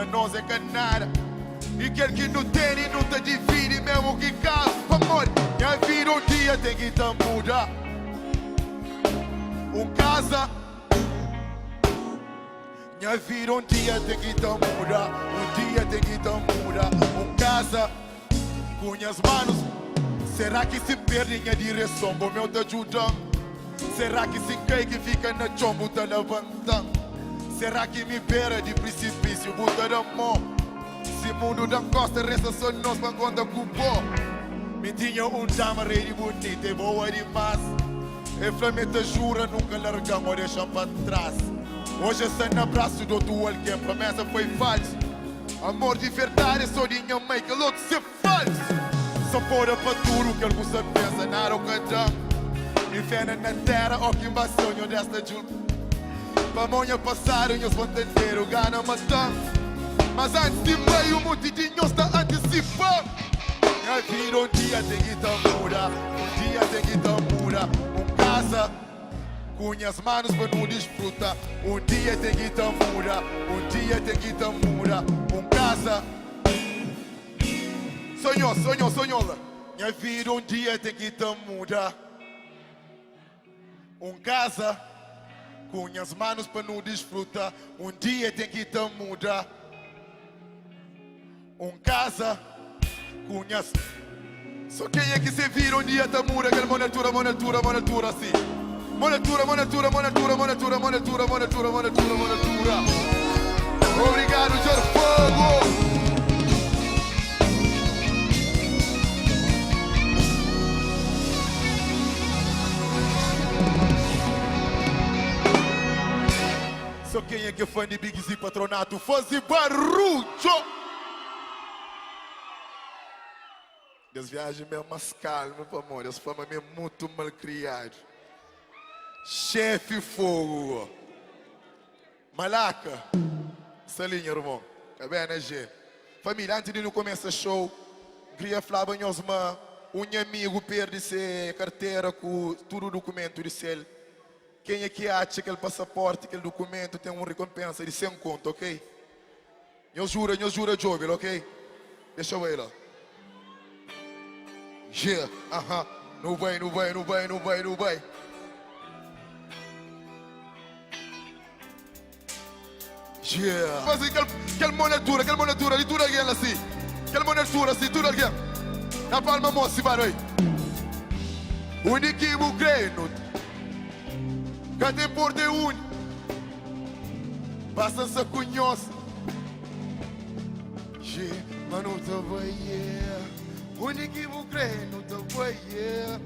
Não é nada. E aquele que não tem e não te divide mesmo que caso. Amor, minha vida um dia tem que te mudar. Casa. Minha vida um dia tem que te mudar. Dia tem que te mudar. Casa. Com as manos. Será que se perde minha direção? Bom, meu te ajudando. Será que se cai que fica na chombo te levantando? Será que me beira de precipício, buta da mão? Se mundo da costa resta só nós para conta cupom. Me tinha dama rei bonita e boa demais. E Flamengo jura nunca largamos, deixa para trás. Hoje essa no abraço do tua alguém, promessa foi falsa. Amor de verdade só de minha mãe que louco ser falso. Só fora para tudo que alguns pensa nada o cadão. Inferno na terra, ó que sonho desta junta. Pamonha passaram e os fontaneiros ganham matando. Mas antes de meio, multidinho está antecipando. Minha vida um dia tem que te mudar. Dia tem que te mudar. Casa com as manos para não desfrutar. Dia tem que te mudar. Dia tem que te mudar. Casa. Sonhou. Minha vida um dia tem que te mudar. Casa com as manos para não desfrutar. Dia tem que te mudar. Casa com as... Só quem é que se vira um dia te muda. Aquela monatura assim. Monatura. Obrigado, Jorge Fogo. Só quem é que é fã de Big Z Patronato? Fãs de barulho! As viagens mesmo mais calmas, amor. As famas mesmo muito mal criadas. Chefe Fogo. Malaca. Salinha, irmão. É bem, né, G? Família, antes de não começar o show, queria falar para nós, um amigo perde-se carteira com todo o documento de selo. Quem é que acha que aquele passaporte, aquele documento tem uma recompensa de 100 conto, ok? Eu juro, Jovel, ok? Deixa eu ver lá. Yeah, não vai. Yeah. Faz aquela monatura, de tudo alguém assim. Aquela monatura assim, tudo alguém. Na palma moça, vai aí. O Nikibu Greino. Cadê por de un? Passa-se conhece. Yeah, mano, tá vai, yeah. Onde que vou crer, não te vai, yeah.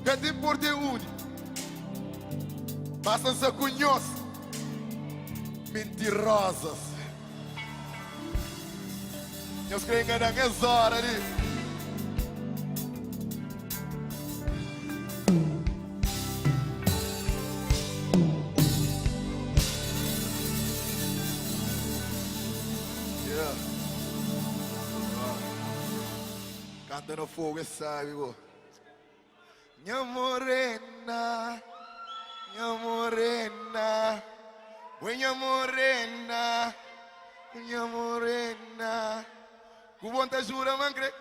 Cadê por de un? Passa-se conhece. Mentirosas. Nós creem que não é hora ali. Canta no fogo e sabe, pô. Minha morena, minha morena, com vontade jura, man, crê.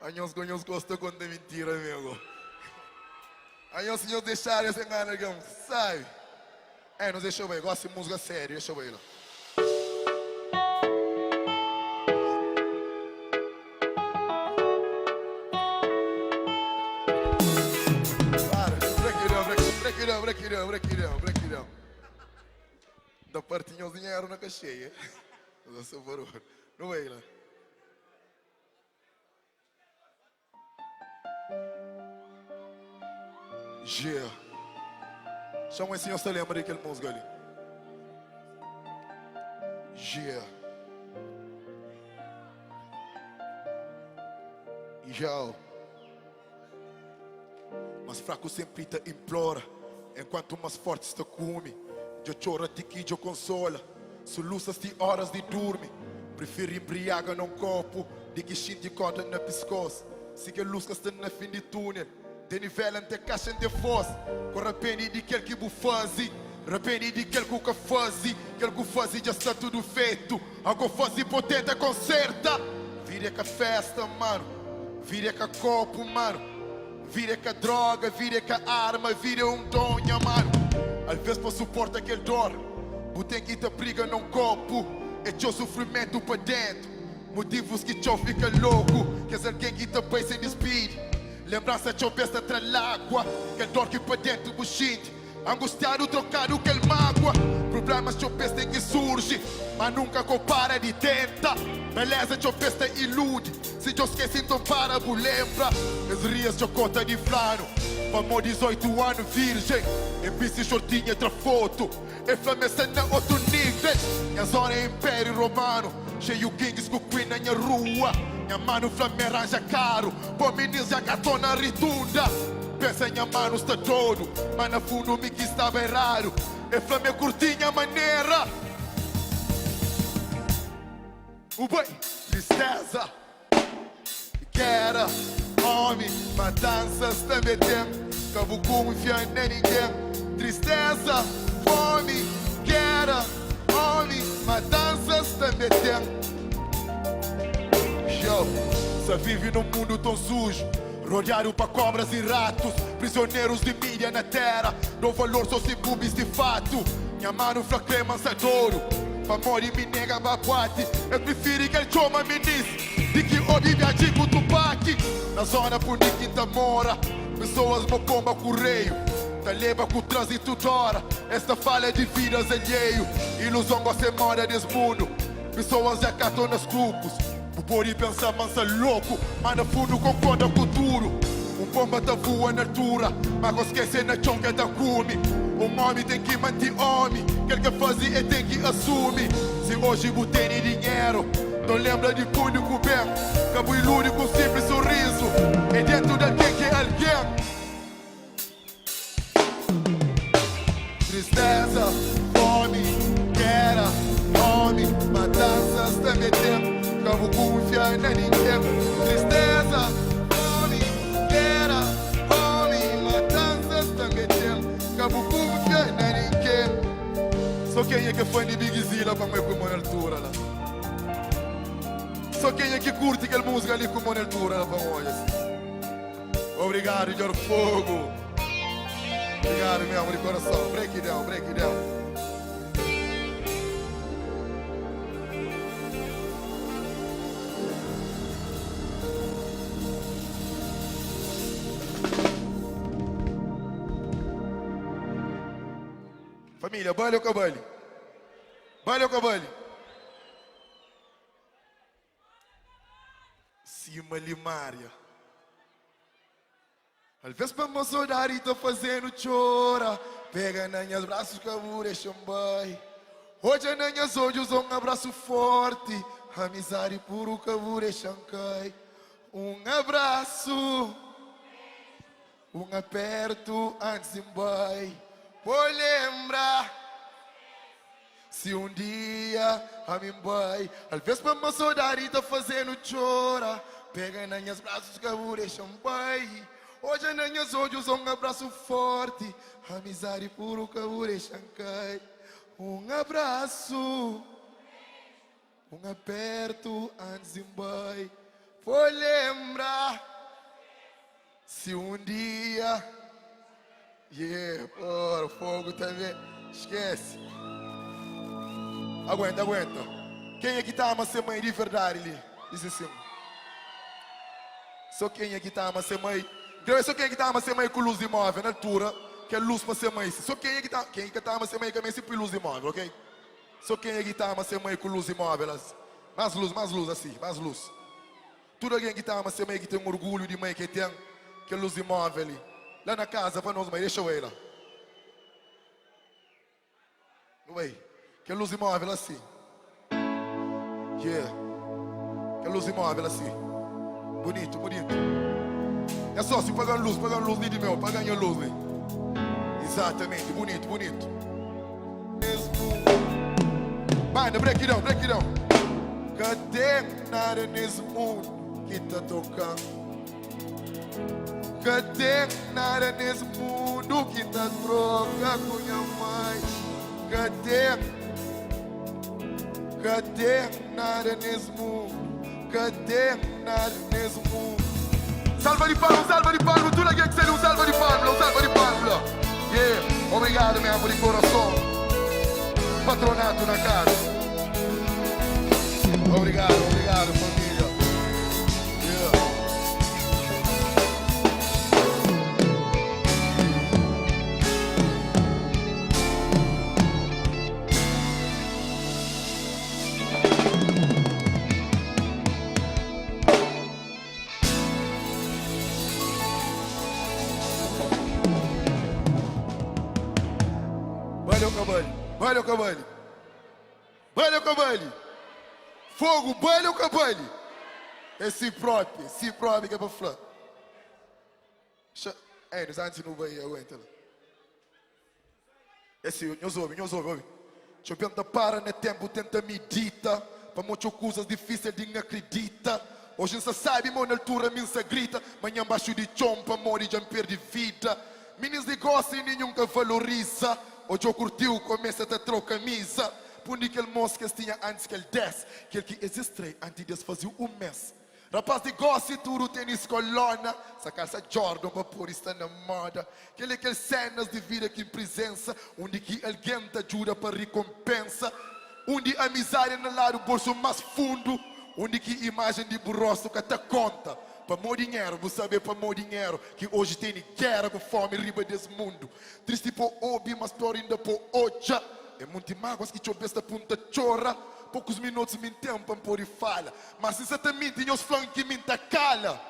Anhos gostam quando é mentira, amigo. Anhos senhor deixaram esse engano, sabe? Não deixa eu ver, gosto de música séria, deixa eu ver lá. Break it down. Da partinha os dinheiro na caixeia. Não vai lá. Yeah. Chama esse senhor, você lembra daquele música ali? Yeah. Yo. Mas fraco sempre te implora. Enquanto mais forte te come, eu choro de que eu consola. Soluças de horas de dormir. Prefiro embriagar num copo de que xinte corda na pescoço. Se que luz que está no fim de túnel, de nível ante caixa de foz. Corre a pena de quel que bu fazi. Arrependi de aquilo que fazia já está tudo feito. Algo fazia potente conserta. Vira com a festa, mano. Vira com copo, mano. Vira com a droga, vira com a arma, vira donha, mano. Às vezes para suportar aquele dor, tem que te briga num copo. É teu sofrimento para dentro. Motivos que teu fica louco. Queres alguém que te pensa em speed. Lembrança teu besta tralagua. Que dor que para dentro buchite. Angustiado, trocado, que ele mágoa. Problemas teu besta que surge, mas nunca compara de tenta. Beleza teu besta ilude. Se eu esqueci, então para, bu lembra. As rias teu conta de flano. Para 18 anos virgem. Em bici shortinha tra foto. E flamessa na outro nível. Minha zona é Império Romano. Cheio kings com queen na minha rua. Minha mano flame arranja caro. Pô meninos já gatou na ritunda. Pensa minha mano está todo. Mas na fundo me que estava errado. E flame curtinha maneira. O boi, tristeza. Guerra, homem, matanças também tem. Cabo confiar em ninguém. Tristeza, fome, guerra, homem, matanças também tem. Show, só vive num mundo tão sujo, rodeado para cobras e ratos, prisioneiros de mídia na terra, dou valor só se bubis de fato. Minha mano flacre mansadouro, pra morrer me nega babate. Eu prefiro que ele chama me disse, de que hoje viaje com Tupac. Na zona por que tá mora, pessoas me pomba correio. Tá leva com o trânsito dora, esta falha de vidas alheio. Ilusão você mora nesse mundo, pessoas já catam nos grupos. O pode pensar mansa louco, mas no fundo concorda com o futuro. Um bomba tá voa na altura, mas esquece na chonga da cume. Um homem tem que manter homem, quer que fazer e tem que assumir. Se hoje botei dinheiro, não lembra de punho coberto. Cabo ilude com simples sorriso, e dentro de alguém que é alguém. Tristeza, fome, guerra, homem, matanças também tem. Cabo confiar em ninguém. Tristeza, fome, guerra, homem, matanças também tem. Cabo confiar em ninguém. Só quem é que foi de Big Zilla para me com a altura lá. Só quem é que curte aquela música ali com a altura lá para hoje. Obrigado, Jorge Fogo. Obrigado mesmo de coração. Break it down, break it down. Família, baile ou cabale? Baile ou cabale? Cima limária. Às vezes para me saudar e tô fazendo chora. Pega nas minhas braços que eu vou deixar bem. Hoje nas minhas olhos um abraço forte. Amizade puro que eu vou deixar cair. Um abraço. Um aperto antes de ir. Vou lembrar. Se um dia a mim vai. Às vezes para me saudar e tô fazendo chora. Pega nas minhas braços que eu vou deixar bem. Hoje nas minhas olhos um abraço forte. Amizade puro que eu vou deixar cair. Um abraço. Um aperto antes de ir. Vou lembrar. Se um dia. Yeah, porra, fogo também. Esquece. Aguenta, aguenta. Quem é que tá ama ser mãe de verdade ali? Diz assim. Só quem é que tá ama ser mãe. Só quem é que tá ama ser mãe com luz imóvel na altura. Que é luz para ser mãe. Só quem é que tá ama ser mãe também sempre luz imóvel, ok? Só quem é que tá ama ser mãe com luz imóvel. Mais luz assim, mais luz. Tudo alguém que tá ama ser mãe que tem um orgulho de mãe que tem que é luz imóvel ali. Lá na casa para nós, mãe, deixa eu ir lá. Não é? Que é luz imóvel assim. Yeah. Que é luz imóvel assim. Bonito, bonito. É só se pagar luz de meu, pagar a luz, né? Exatamente, bonito, bonito. Mano, break it down, break it down. Cadê nada nesse mundo que tá tocando? Cadê nada nesse mundo que tá troca com minha mãe? Cadê nada nesse mundo? Cadê nada nesse mundo? Salva de palmas, tudo aqui que seria salva de palmas. Yeah, obrigado mesmo de coração. Patronato na casa. Obrigado, família. Yeah. Olha o cavalo. Fogo, olha o cavalo. É si próprio que é para falar. Ei, nos antes não vai aguentar. É assim, nós ouve. Deixa eu perguntar para no tempo, tenta medita. Para muitas coisas difíceis de não acreditar. Hoje não sabe, mas na altura me se grita. Manhã baixo de chompa, morre já perde vida. Meninos de gosto e nenhum que valoriza. Hoje eu curtiu, começa a trocar camisa. Por aquele moço que tinha antes que ele desce. Aquele que existe antes de fazer um mês. Rapaz de gosto e tudo tênis colona. Essa calça Jordan para pôr estar na moda. Aquelas cenas de vida que em presença. Onde que alguém te ajuda para recompensa. Onde a miséria no lado bolso mais fundo. Onde que imagem de burroso que te conta. Para meu dinheiro, vou saber para meu dinheiro. Que hoje tem guerra com fome riba desse mundo. Triste por ouvir, mas pior ainda por hoje. É muito mágoas que eu besta punta chora. Poucos minutos me tempo por e fala. Mas exatamente em os flancos que me cala.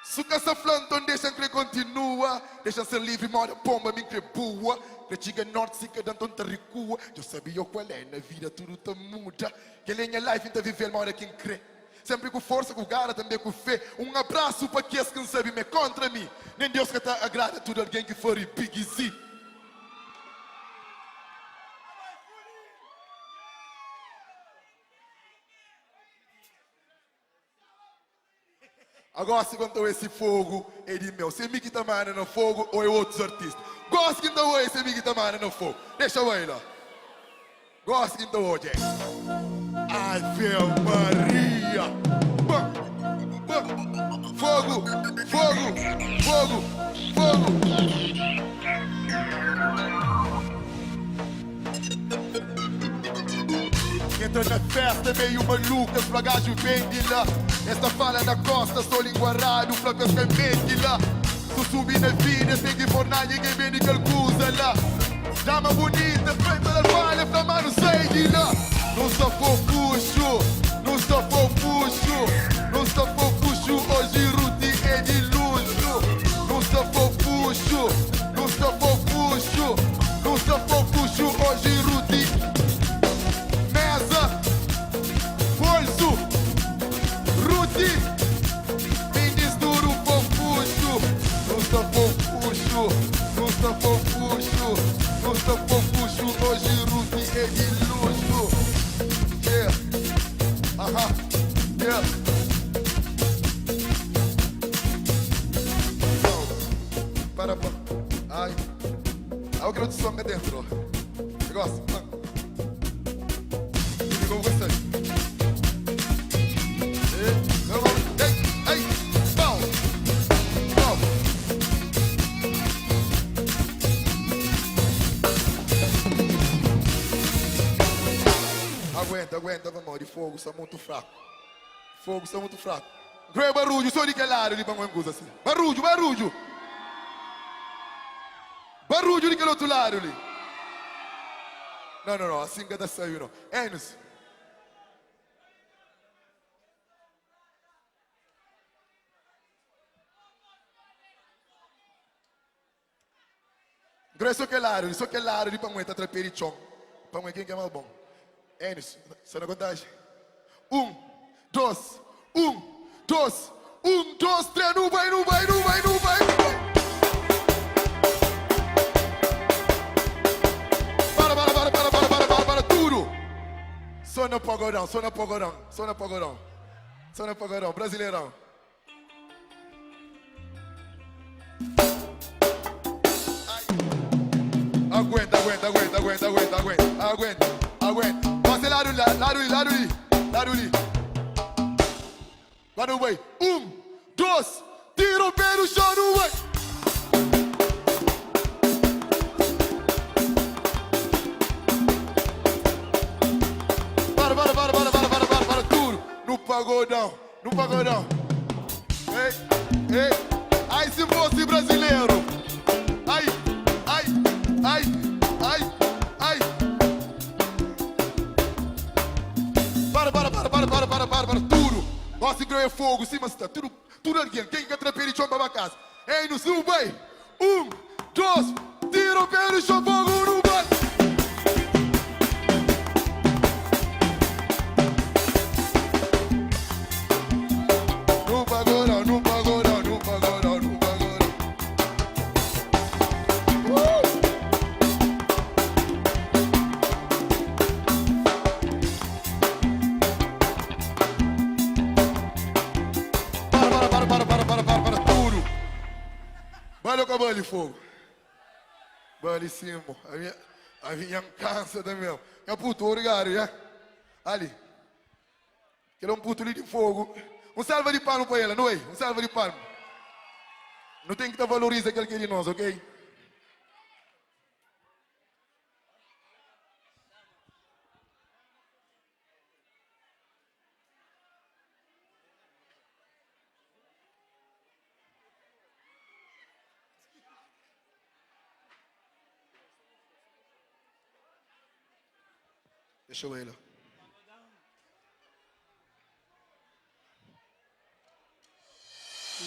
Se que essa flanton deixa que continua. Deixa ser livre, mora pomba, me crê boa. Cretiga norte, se que danton te recua. Eu sabia qual é, na vida tudo te muda. Que lenha life ainda viver, mora quem crê. Sempre com força, com gara, também com fé. Um abraço para quem não sabe me contra mim. Nem Deus que está agrada tudo alguém que for e bigzi. Agora se contou esse fogo, é de meu. Se é mim que está mandando no fogo ou é outros artistas. Gosto que então é esse mim que está mandando no fogo. Deixa eu ir lá. Gosto que então hoje. Ave Maria. Fogo. Entra na festa meio maluca, os bagagem vem de lá. Esta fala na costa, sou linguarado, flacas que mente lá. Se subir na vida, tem que fornar, ninguém vem de calcusa lá. Dama bonita, feita da falha, pra mano sai de lá. Não sou fofuxo, hoje Ruti é de luxo. Não sou fofuxo, hoje Ruti. Mesa, bolso, Ruti, me diz duro fofuxo. Não sou fofuxo, hoje Ruti é de luxo. Yeah, yeah. Para, ai, o grande som é dentro. Negócio, como você? Ei, bom. Aguenta, vamos, de fogo, são muito fraco. Grê barulho, só de que lado ele vai me assim. Barulho. Barulho de que outro lado ali. Não, assim que tá saindo. Enos. Grê só que lado de pangueta traperi chong. Pangueta quem é mais bom. Enos, só na contagem. 1, 2, 3, não vai. Para tudo. Só no pagodão, brasileirão. Aguenta. aguenta, aguenta, aguenta, aguenta, aguenta, aguenta, aguenta. Passe lá ali, lá ali, lá ali, lá ali. Lá no way. 1, 2, tira o pé no chão no way. Para, tudo. No pagodão, no pagodão. Ei, ei. Aí se fosse brasileiro. Ai, ai, ai, ai, ai. Para, tudo. Nossa, é fogo, sim, mas tá tudo alguém. Quem quer trapar de chão para casa? Ei, no sul, vai. 1, 2, tira o pé no chão, fogo no vai. No pagodão, no pagodão, no pagodão, no pagodão. Para, tudo. Valeu com a bola de fogo. Belíssimo. A minha cansa também. É puto, obrigado, já? Ali. Que é um puto ali de fogo. Salva de palmo para ela, não é? Salva de palmo. Não tem que estar valorizando aquele que é de nós, ok? Deixa eu ir lá.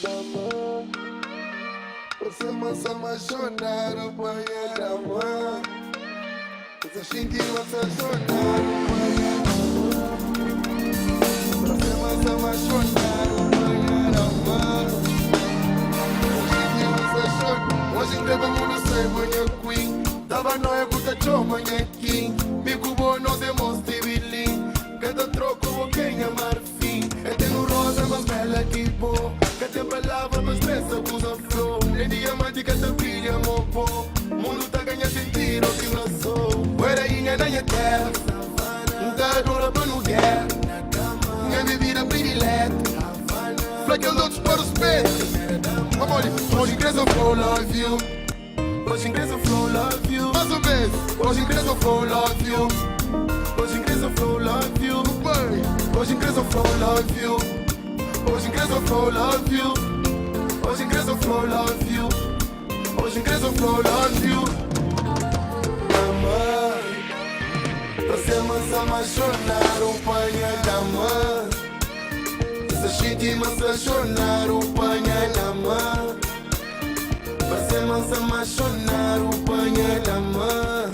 Amor, você mais apaixonado por minha amor. Você xingue mais apaixonado por minha amor. Você mais apaixonado por minha amor. Você xingue mais apaixonado. Hoje em dia vamos no sei minha queen. Tava no época choma minha king. Me cubo no demonstre billing. Cada troco o quem amar fim. É tenho rosa mas bela tipo. Cada palavra mas pensa usa flow. Nem diamante cada pilha mopo. Mundo tá ganha sentir o que não sou. Uera inha da minha terra. Nunca dura pra não guerra. Minha bebida predileta. Fleck os outros para os pés. Vamos ali. Hoje inglês eu vou love you. Hoje inglês eu vou love you. Mais uma vez. Hoje inglês eu vou love you. Hoje inglês eu vou love you. Hoje inglês eu vou love you. Hoje inglês eu vou love you. Hoje inglês eu vou love you. Hoje inglês eu vou love you. Amor, você mais apaixonar o panha da mãe. Se xingue mais apaixonar o panha da mãe. Você mais apaixonar o panha da mãe.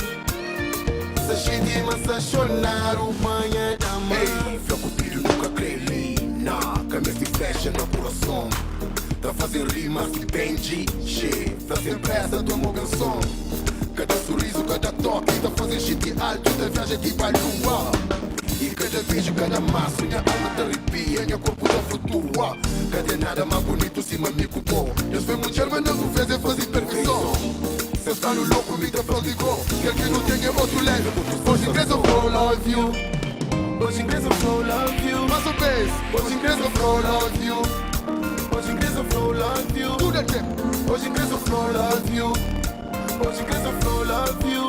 Se xingue mais apaixonar o panha da mãe. Ei, floco tiro nunca creio na camisa fecha no coração. Tá fazendo rimas que bem de che. Fazendo pressa do meu som. Cada sorriso, cada toque. Tá fazendo shit alto da viagem que vai lua. E cada beijo, cada maço. Minha alma tá arrepia, minha corpo tá flutua. Cadê nada mais bonito, cima me culpou. Deus foi muito mas não fez e fazer perfeição. Cê está no louco, me dá ligou. Quer que não tenha outro leve. Hoje inglês eu vou love you. Hoje inglês eu vou love you. Mais uma vez. Hoje inglês eu vou love you. Hoje inglês eu vou love you. Tudo aqui. Hoje inglês eu vou love you. Hoje inglês eu vou love you.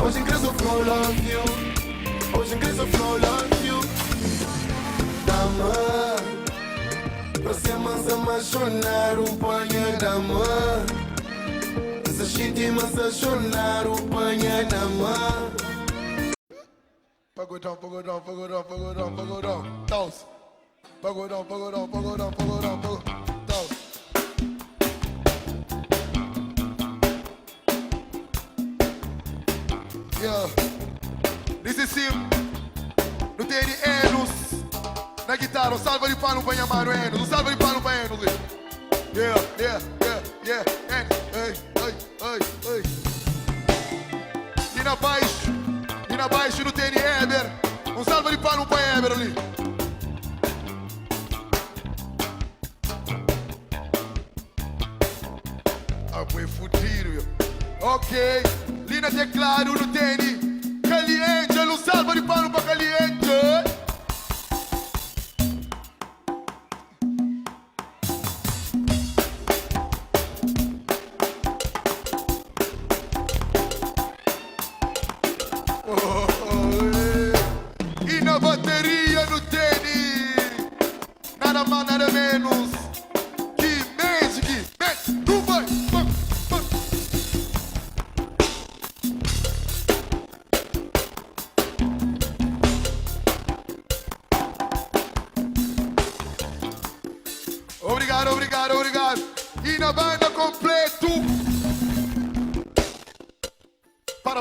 Hoje inglês eu vou love you. Hoje inglês eu vou love you. Dama, você mais apaixonar um panha da mãe. Se xingue mais apaixonar o panha da mãe. Pagodão, pagodão, pagodão, pagodão, pagodão. Taus. Pagodão, pagodão, pagodão, pagodão, pagodão. Taus. Yeah. This is him. No tem Enos. Na guitarra, um salva de palmo para chamar o Enos. Um salva de palmo para Enos. Yeah, yeah, yeah, yeah. Enos. Ei, ei, ei, ei. E na baixo no tem Eber. Um salva de palmo para Eber ali. Ah, foi fudido, meu. Ok. Tina teclado no tênis. Caliente, não salva de pano pra caliente. E na bateria no tênis. Nada mais, nada menos. Que Magic. Tu vai. Obrigado, obrigado, obrigado. E na banda completo. Para.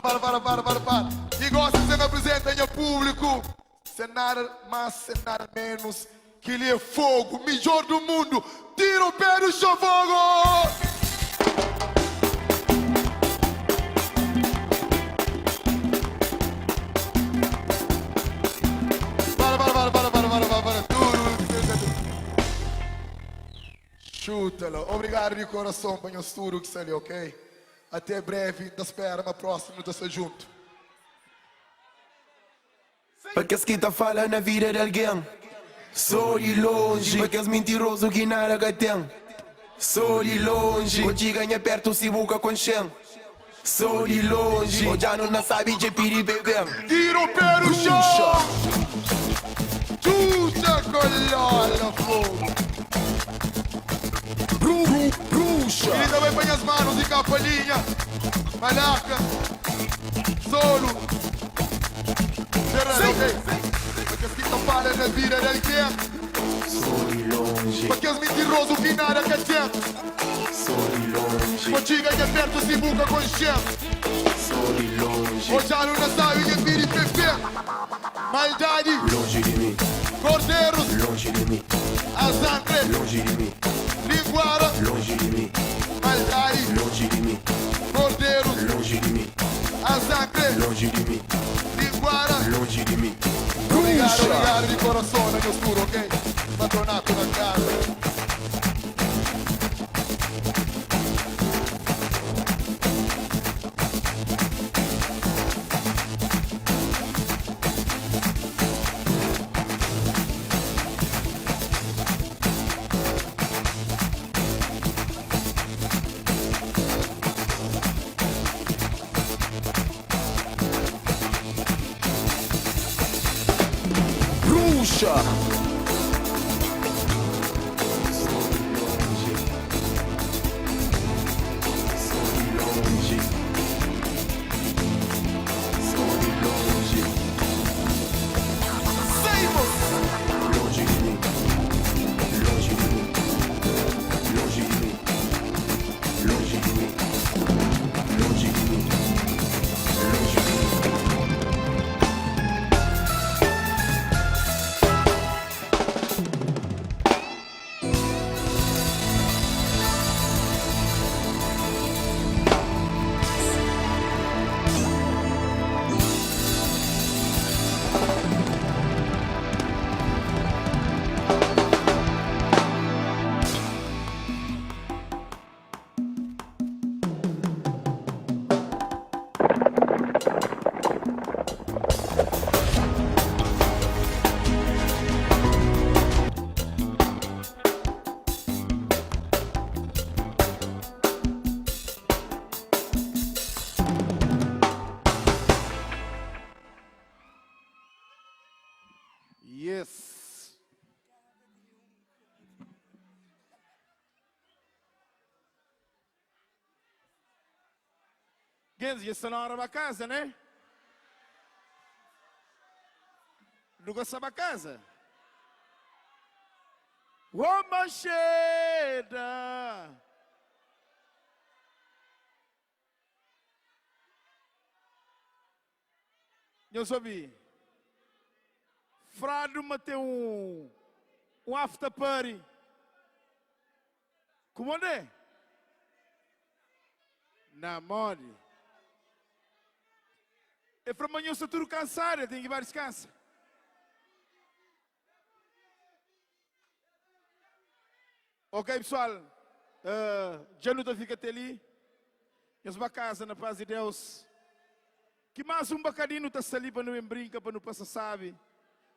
E gosta de ser apresenta em público. Sem nada mais, sem nada menos. Que ele é fogo, melhor do mundo. Tira o pé do chão, fogo! Para. Chuta-lo. Obrigado de coração, para o estudo que está ali, ok? Até breve, da espera, na próxima, nós estamos juntos. Porque as que tá falando na vida de alguém. Sou de longe, porque as mentirosos que nada que tem. Sou de longe, hoje ganha perto se busca com chão. Sou de longe, hoje já não sabe de piri beber. Tira o pé no chão! Chuta, colhola, fogo! Bruxa! Ele também põe as manos e campalinha. Malaca. Solo. Serrano, ok? Porque as que estão falando na vida de alguém. Sou de longe, Porque os mentirosos que nada que tem. sou de longe, Quando ganha perto se buca com chão. sou de longe. Hoje já não sabe de piri pepe. Maldade. Longe de mim, Cordeiros. longe de mim, Azangre. longe de mim, Linguara. longe de mim, Maldade. longe de mim, Cordeiros. longe de mim, Azangre. longe de mim, Linguara. longe de mim. Obrigado, obrigado de coração na mistura, ok? Patronato na casa. Bruxa! Yes. Genzi, essa na hora da casa, né? Nunca sabe a casa. Uma cheira. Eu soube. Frado mateu um after party. Como é? Na mode. É para amanhã eu tudo cansado, tem que ir para descansar. Ok, pessoal. Já não fica até ali. Eu vou para casa, na paz de Deus. Que mais um bocadinho tá saliva no brinca para não passar sabe.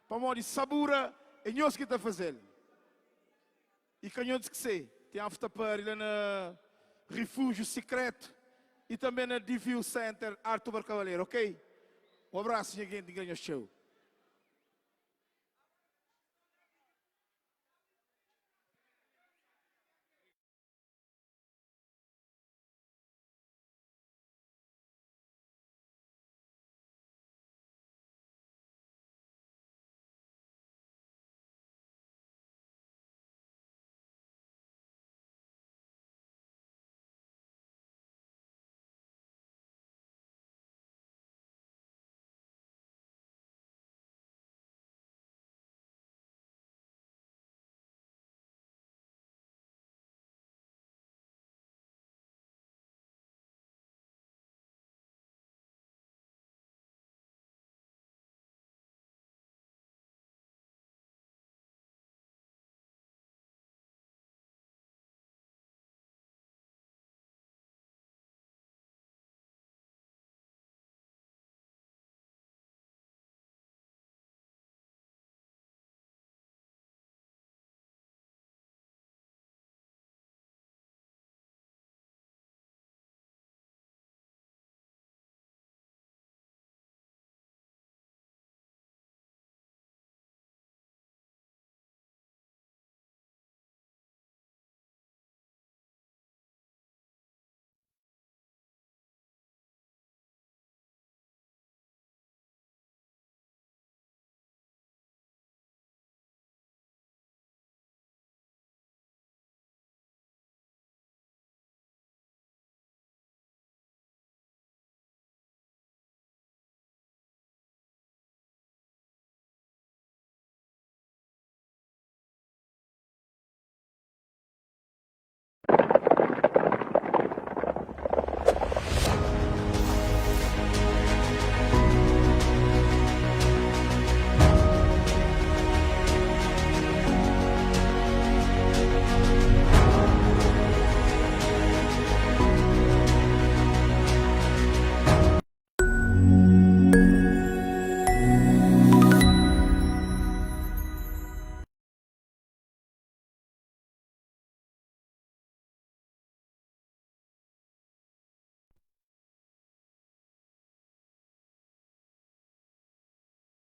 Para morrer sabura e nós que tá fazendo. E canhões que sei, tem after party lá na refúgio secreto e também na DVU Center Arthur Cavaleiro, ok? Um abraço e alguém de ganho show.